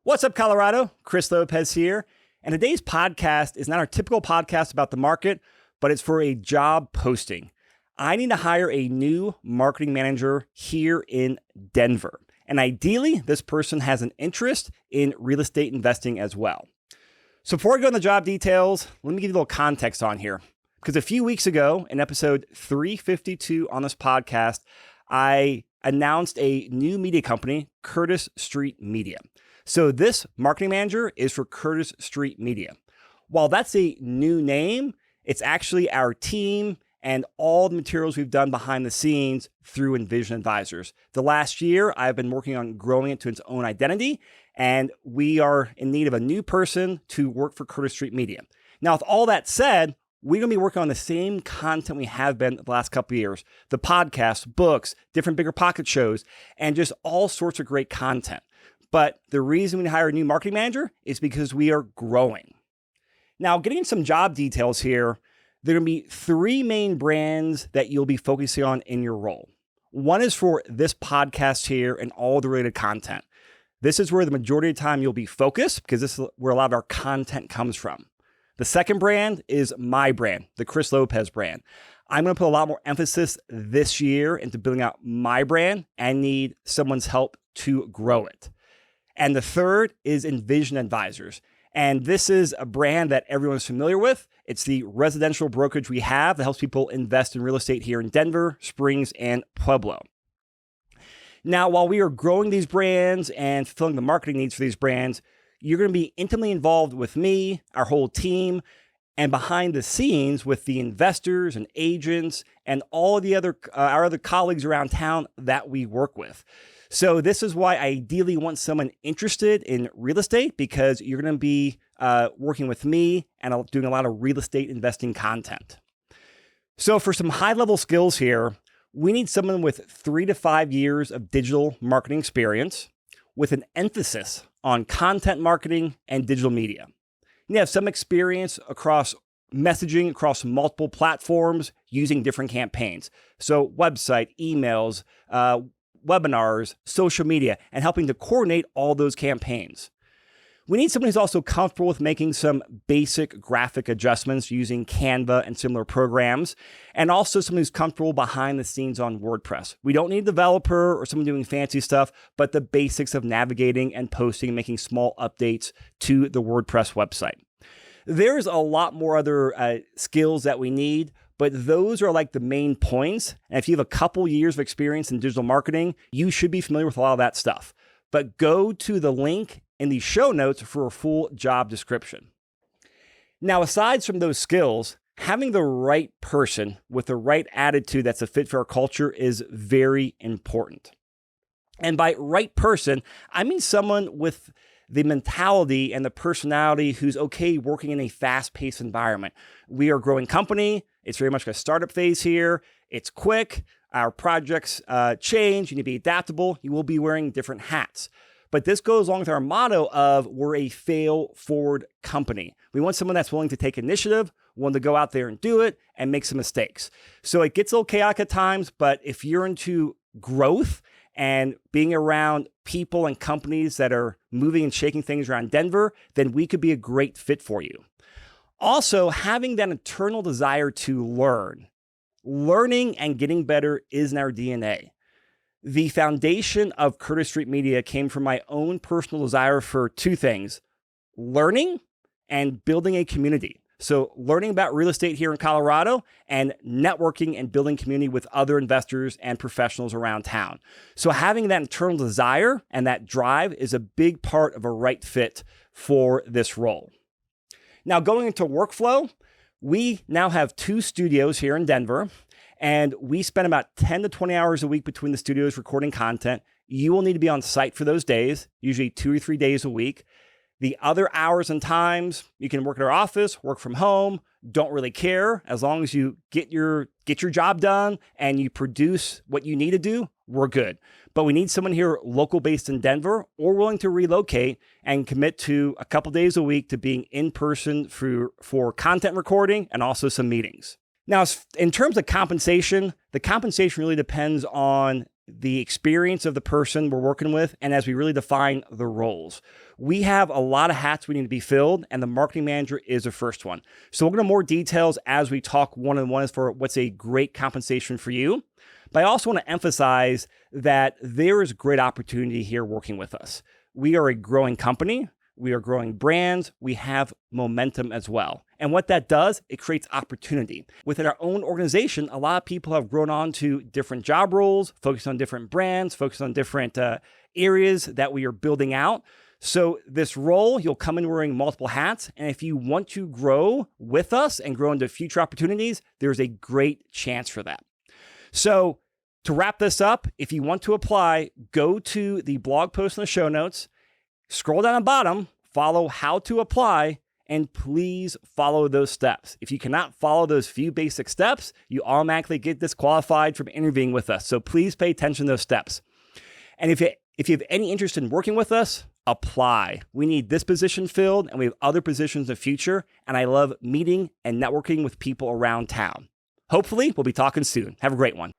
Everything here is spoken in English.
What's up, Colorado? Chris Lopez here. And today's podcast is not our typical podcast about the market, but it's for a job posting. I need to hire a new marketing manager here in Denver. And ideally, this person has an interest in real estate investing as well. So before I go into the job details, let me give you a little context on here. Because a few weeks ago, in episode 352 on this podcast, I announced a new media company, Curtis Street Media. So this marketing manager is for Curtis Street Media. While that's a new name, it's actually our team and all the materials we've done behind the scenes through Envision Advisors. The last year, I've been working on growing it to its own identity, and we are in need of a new person to work for Curtis Street Media. Now, with all that said, we're going to be working on the same content we have been the last couple of years. The podcasts, books, different bigger pocket shows, and just all sorts of great content. But the reason we hire a new marketing manager is because we are growing. Now, getting into some job details here, there are going to be three main brands that you'll be focusing on in your role. One is for this podcast here and all the related content. This is where the majority of the time you'll be focused because this is where a lot of our content comes from. The second brand is my brand, the Chris Lopez brand. I'm going to put a lot more emphasis this year into building out my brand and need someone's help to grow it. And the third is Envision Advisors. And this is a brand that everyone's familiar with. It's the residential brokerage we have that helps people invest in real estate here in Denver, Springs, and Pueblo. Now, while we are growing these brands and fulfilling the marketing needs for these brands, you're going to be intimately involved with me, our whole team, and behind the scenes with the investors and agents and all of the our other colleagues around town that we work with. So this is why I ideally want someone interested in real estate, because you're going to be working with me and doing a lot of real estate investing content. So for some high-level skills here, we need someone with 3 to 5 years of digital marketing experience with an emphasis on content marketing and digital media. You have some experience across messaging across multiple platforms using different campaigns. So website, emails, webinars, social media, and helping to coordinate all those campaigns. We need someone who's also comfortable with making some basic graphic adjustments using Canva and similar programs, and also someone who's comfortable behind the scenes on WordPress. We don't need a developer or someone doing fancy stuff, but the basics of navigating and posting and making small updates to the WordPress website. There's a lot more other skills that we need, but those are like the main points. And if you have a couple years of experience in digital marketing, you should be familiar with a lot of that stuff. But go to the link in the show notes for a full job description. Now, aside from those skills, having the right person with the right attitude that's a fit for our culture is very important. And by right person, I mean someone with the mentality and the personality who's okay working in a fast-paced environment. We are a growing company. It's very much a startup phase here. It's quick. Our projects change. You need to be adaptable. You will be wearing different hats. But this goes along with our motto of we're a fail-forward company. We want someone that's willing to take initiative, willing to go out there and do it, and make some mistakes. So it gets a little chaotic at times, but if you're into growth and being around people and companies that are moving and shaking things around Denver, then we could be a great fit for you. Also, having that internal desire to learn. Learning and getting better is in our DNA. The foundation of Curtis Street Media came from my own personal desire for two things: learning and building a community. So learning about real estate here in Colorado and networking and building community with other investors and professionals around town. So having that internal desire and that drive is a big part of a right fit for this role. Now, going into workflow, we now have 2 studios here in Denver, and we spend about 10 to 20 hours a week between the studios recording content. You will need to be on site for those days, usually 2 or 3 days a week. The other hours and times, you can work at our office, work from home, don't really care. As long as you get your job done and you produce what you need to do, we're good. But we need someone here local based in Denver or willing to relocate and commit to a couple days a week to being in person for content recording and also some meetings. Now, in terms of compensation, the compensation really depends on the experience of the person we're working with and as we really define the roles. we have a lot of hats we need to be filled, and the marketing manager is the first one. So we'll get into more details as we talk one-on-one for what's a great compensation for you. But I also want to emphasize that there is great opportunity here working with us. We are a growing company. We are growing brands. We have momentum as well. And what that does, it creates opportunity. Within our own organization, a lot of people have grown on to different job roles, focused on different brands, focused on different areas that we are building out. So this role, you'll come in wearing multiple hats. And if you want to grow with us and grow into future opportunities, there's a great chance for that. So to wrap this up, if you want to apply, go to the blog post in the show notes, scroll down the bottom, follow how to apply, and please follow those steps. If you cannot follow those few basic steps, you automatically get disqualified from interviewing with us. So please pay attention to those steps. And if you have any interest in working with us, apply. We need this position filled, and we have other positions in the future. And I love meeting and networking with people around town. Hopefully, we'll be talking soon. Have a great one.